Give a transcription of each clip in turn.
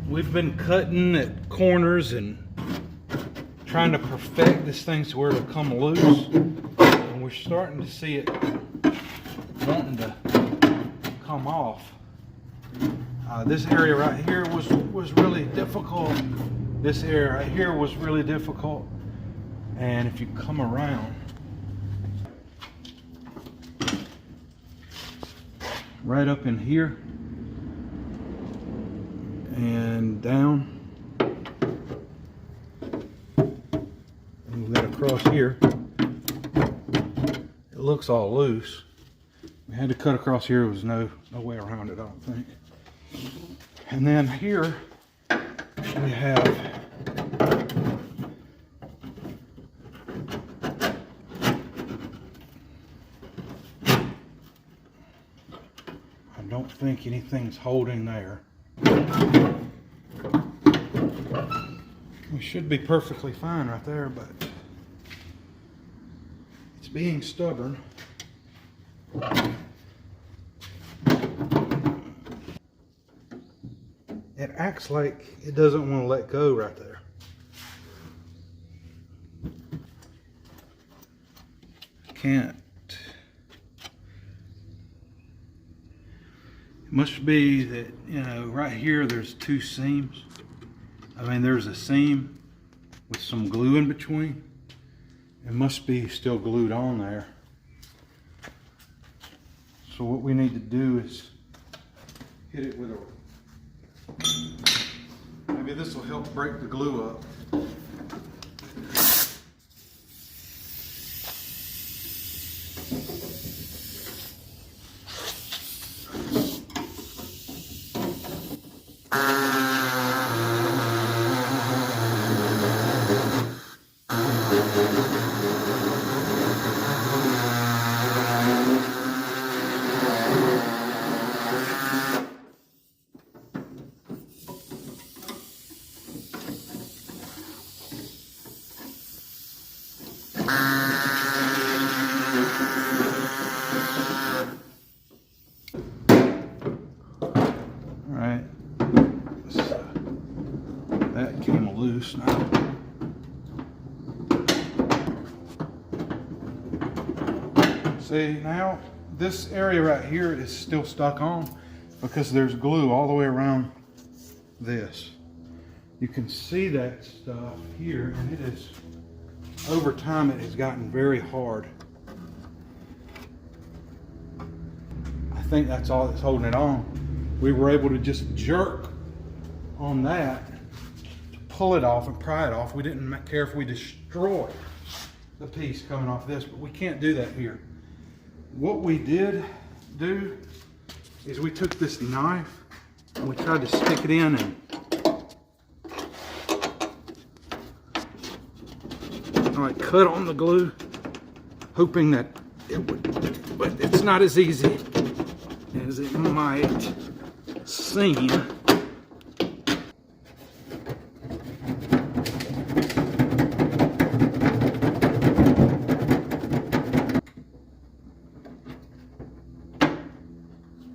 We've been cutting at corners and trying to perfect this thing to where it'll come loose, and we're starting to see it wanting to come off. This area right here was really difficult. This area right here was really difficult, and if you come around right up in here and down and we got across here, it looks all loose. We had to cut across here. There was no way around it, I don't think. And then here we have I don't think anything's holding there. We should be perfectly fine right there, but it's being stubborn. It acts like it doesn't want to let go right there. Can't. It must be that, you know, right here there's two seams. I mean, there's a seam with some glue in between. It must be still glued on there. So what we need to do is hit it with a, maybe this will help break the glue up. Alright, that came loose now. See, now this area right here is still stuck on because there's glue all the way around this. You can see that stuff here, and it is, over time it has gotten very hard. I think that's all that's holding it on. We were able to just jerk on that to pull it off and pry it off. We didn't care if we destroyed the piece coming off this, but we can't do that here. What we did do is we took this knife and we tried to stick it in and like cut on the glue, hoping that it would, but it's not as easy as it might seem.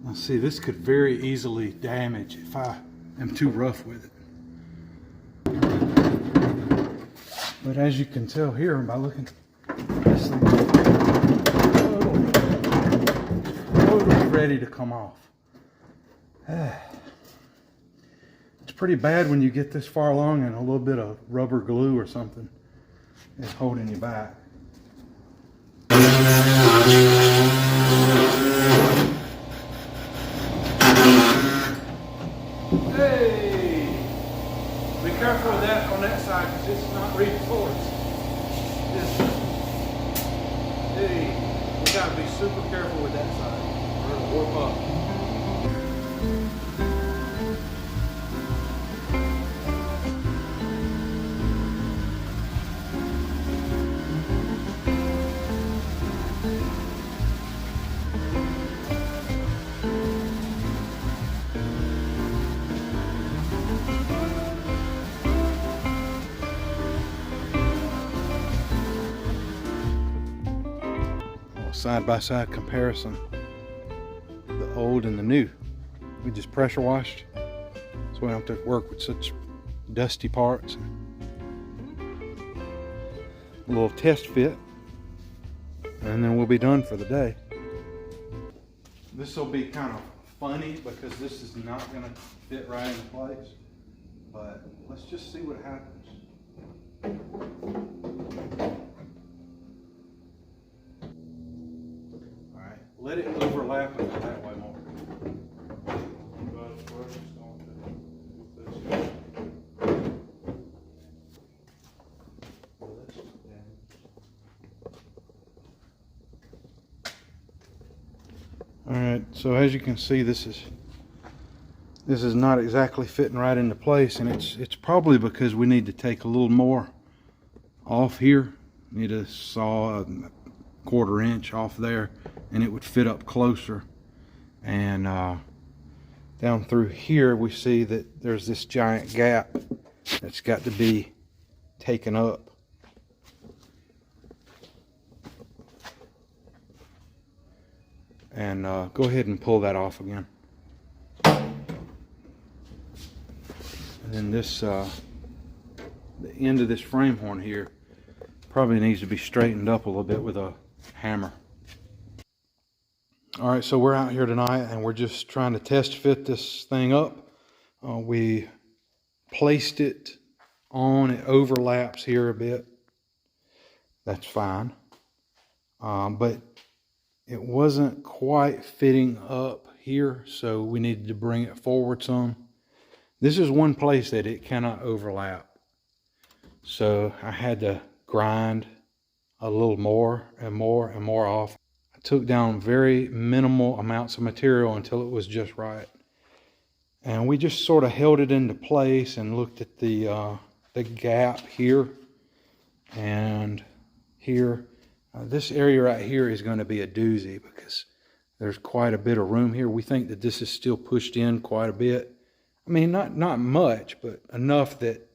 Now see, this could very easily damage if I am too rough with it. But as you can tell here by looking, this thing is totally ready to come off. It's pretty bad when you get this far along and a little bit of rubber glue or something is holding you back. Hey! Be careful with that on that side because it's not reinforced. Hey, we gotta be super careful with that side. We're gonna warp up. Side-by-side comparison, the old and the new. We just pressure washed. That's we don't have to work with such dusty parts. A little test fit, and then we'll be done for the day. This will be kind of funny because this is not going to fit right into place, but let's just see what happens. All right, let it overlap and go that way more. All right, so as you can see, this is not exactly fitting right into place, and it's probably because we need to take a little more off here. Need to saw a 1/4 inch off there, and it would fit up closer. And down through here, we see that there's this giant gap that's got to be taken up. And go ahead and pull that off again. And then this, the end of this frame horn here probably needs to be straightened up a little bit with a hammer. All right, so we're out here tonight and we're just trying to test fit this thing up. We placed it on, it overlaps here a bit. That's fine. But it wasn't quite fitting up here, so we needed to bring it forward some. This is one place that it cannot overlap. So I had to grind a little more and more and more off. I took down very minimal amounts of material until it was just right. And we just sort of held it into place and looked at the gap here and here. This area right here is going to be a doozy because there's quite a bit of room here. We think that this is still pushed in quite a bit. I mean, not much, but enough that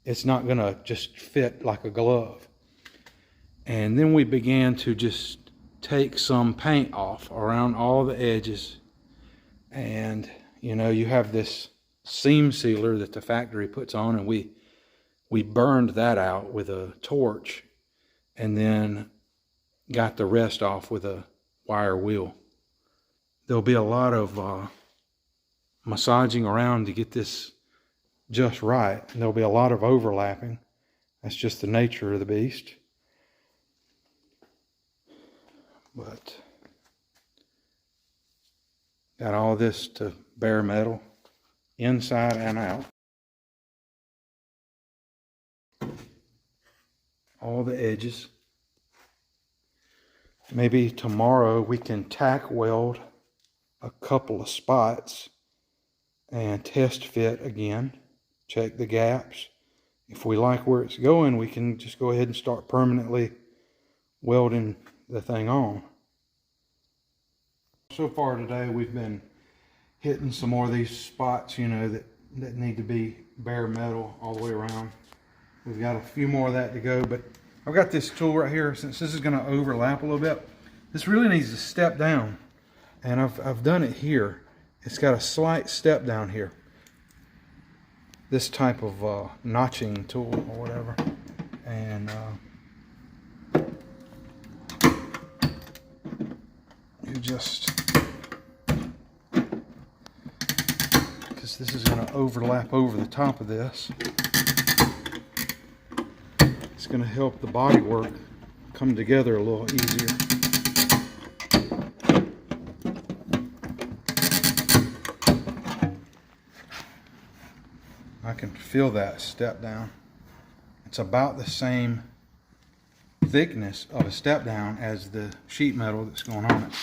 it's not going to just fit like a glove. And then we began to just take some paint off around all the edges. And, you know, you have this seam sealer that the factory puts on, and we burned that out with a torch and then got the rest off with a wire wheel. There'll be a lot of massaging around to get this just right. And there'll be a lot of overlapping. That's just the nature of the beast. But got all this to bare metal, inside and out. All the edges. Maybe tomorrow we can tack weld a couple of spots and test fit again. Check the gaps. If we like where it's going, we can just go ahead and start permanently welding the thing on. So far today we've been hitting some more of these spots, you know, that need to be bare metal all the way around. We've got a few more of that to go, but I've got this tool right here. Since this is going to overlap a little bit, this really needs to step down, and I've done it here. It's got a slight step down here. This type of notching tool or whatever, and you just, because this is going to overlap over the top of this. It's going to help the body work come together a little easier. I can feel that step down. It's about the same thickness of a step down as the sheet metal that's going on it.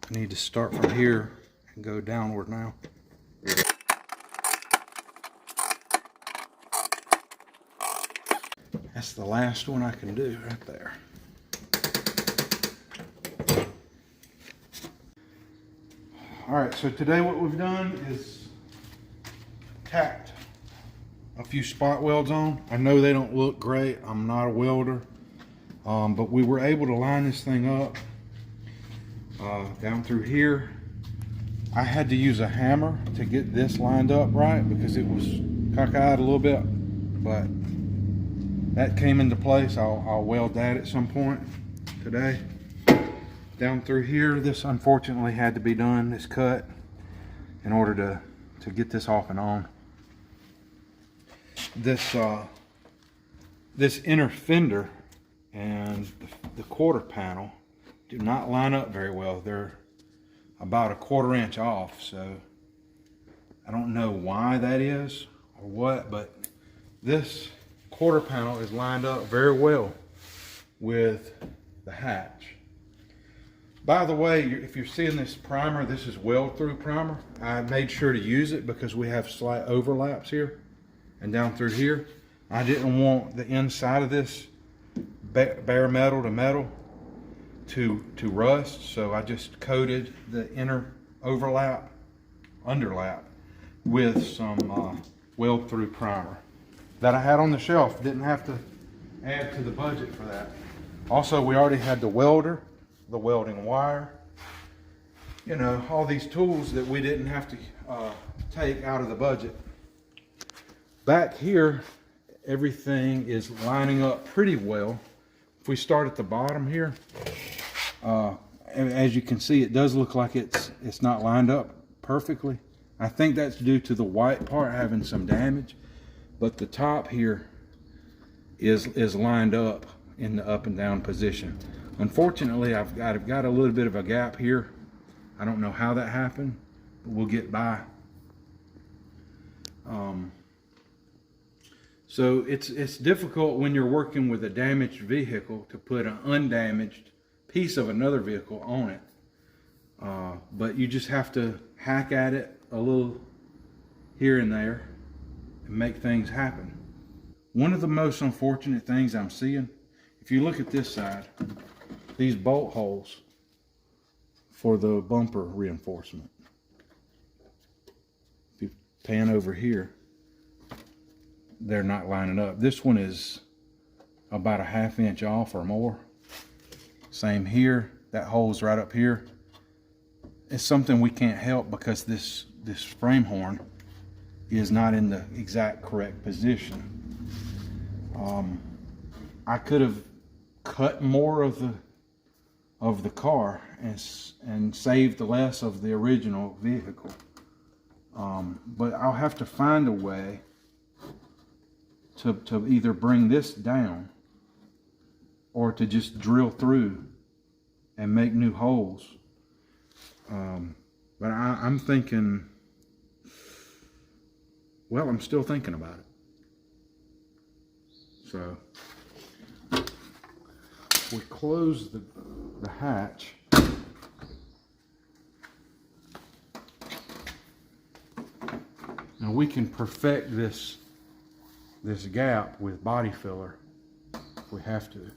I need to start from here and go downward now. That's the last one I can do right there. All right, so today what we've done is tacked a few spot welds on. I know they don't look great. I'm not a welder, but we were able to line this thing up down through here I had to use a hammer to get this lined up right because it was cockeyed a little bit, but that came into place. I'll weld that at some point today. Down through here, this unfortunately had to be done, this cut, in order to get this off and on. This inner fender and the quarter panel do not line up very well. They're about a 1/4 inch off, so I don't know why that is or what, but this quarter panel is lined up very well with the hatch. By the way, if you're seeing this primer, this is weld through primer. I made sure to use it because we have slight overlaps here and down through here. I didn't want the inside of this bare metal to metal to rust, so I just coated the inner underlap with some weld through primer that I had on the shelf. Didn't have to add to the budget for that. Also, we already had the welder, the welding wire, you know, all these tools that we didn't have to take out of the budget. Back here, everything is lining up pretty well. If we start at the bottom here, as you can see, it does look like it's not lined up perfectly. I think that's due to the white part having some damage, but the top here is lined up in the up and down position. Unfortunately, I've got a little bit of a gap here. I don't know how that happened, but we'll get by. So it's difficult when you're working with a damaged vehicle to put an undamaged piece of another vehicle on it. But you just have to hack at it a little here and there and make things happen. One of the most unfortunate things I'm seeing, if you look at this side, these bolt holes for the bumper reinforcement. If you pan over here, they're not lining up. This one is about a 1/2 inch off or more. Same here, that hole's right up here. It's something we can't help because this frame horn is not in the exact correct position. I could have cut more of the car and saved less of the original vehicle. But I'll have to find a way to either bring this down or to just drill through and make new holes. But I'm thinking, well, I'm still thinking about it. So we close the hatch. Now we can perfect this gap with body filler if we have to.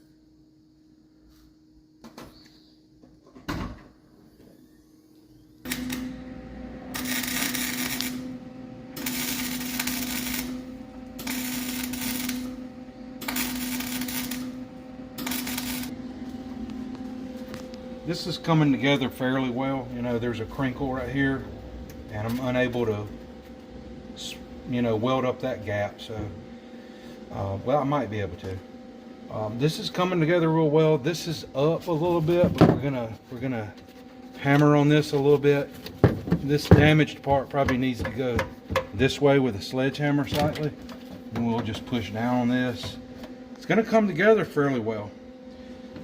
This is coming together fairly well. You know, there's a crinkle right here and I'm unable to, you know, weld up that gap. So well, I might be able to. This is coming together real well. This is up a little bit, but we're gonna hammer on this a little bit. This damaged part probably needs to go this way with a sledgehammer slightly, and we'll just push down on this. It's gonna come together fairly well.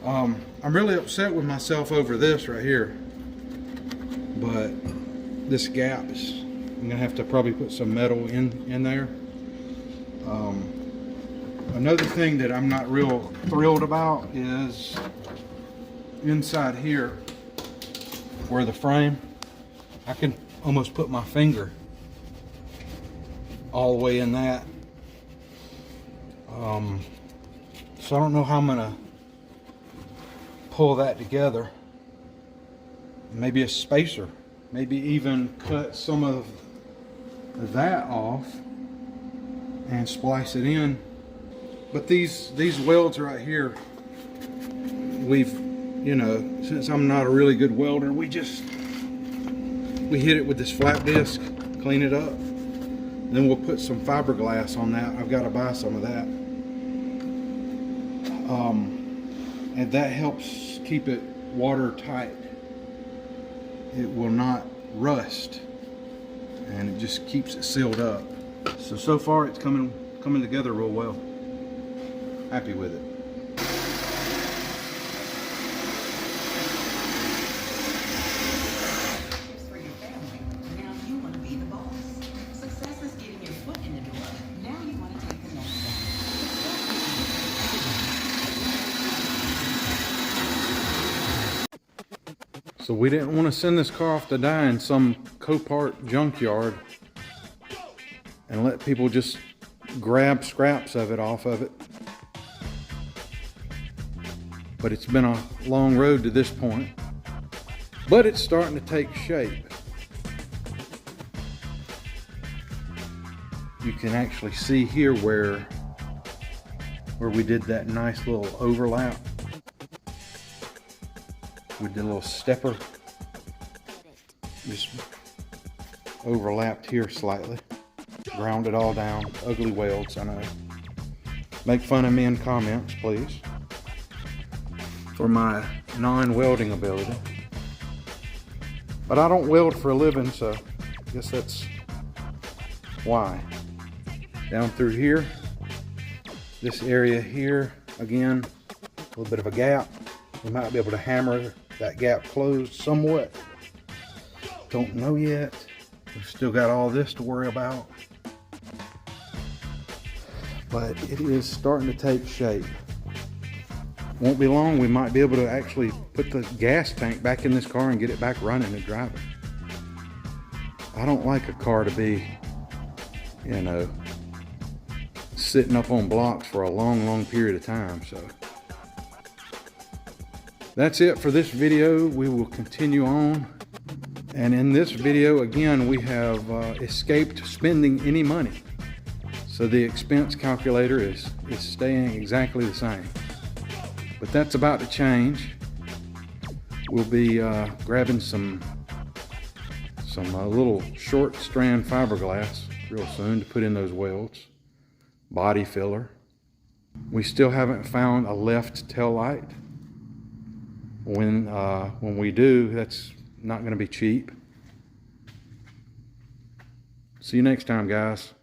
I'm really upset with myself over this right here, but this gap is, I'm gonna have to probably put some metal in there. Another thing that I'm not real thrilled about is inside here where the frame, I can almost put my finger all the way in that. So I don't know how I'm gonna pull that together. Maybe a spacer, maybe even cut some of that off and splice it in. But these welds right here, we've, you know, since I'm not a really good welder, we we hit it with this flat disc, clean it up. Then we'll put some fiberglass on that. I've got to buy some of that. And that helps keep it watertight. It will not rust, and it just keeps it sealed up. So far it's coming together real well. Happy with it. For your family. Now you want to be the boss. Success is getting your foot in the door. Now you want to take the next step. So we didn't want to send this car off to die in some Copart junkyard and let people just grab scraps of it off of it. But it's been a long road to this point. But it's starting to take shape. You can actually see here where we did that nice little overlap. We did a little stepper. Just overlapped here slightly. Ground it all down. Ugly welds, I know. Make fun of me in comments, please, for my non-welding ability. But I don't weld for a living, so I guess that's why. Down through here, this area here, again, a little bit of a gap. We might be able to hammer that gap closed somewhat. Don't know yet. We've still got all this to worry about. But it is starting to take shape. Won't be long, we might be able to actually put the gas tank back in this car and get it back running and driving. I don't like a car to be, you know, sitting up on blocks for a long period of time. So that's it for this video. We will continue on. And in this video, again, we have escaped spending any money. So the expense calculator is staying exactly the same. But that's about to change. We'll be grabbing some little short strand fiberglass real soon to put in those welds. Body filler. We still haven't found a left tail light. When we do, that's not going to be cheap. See you next time, guys.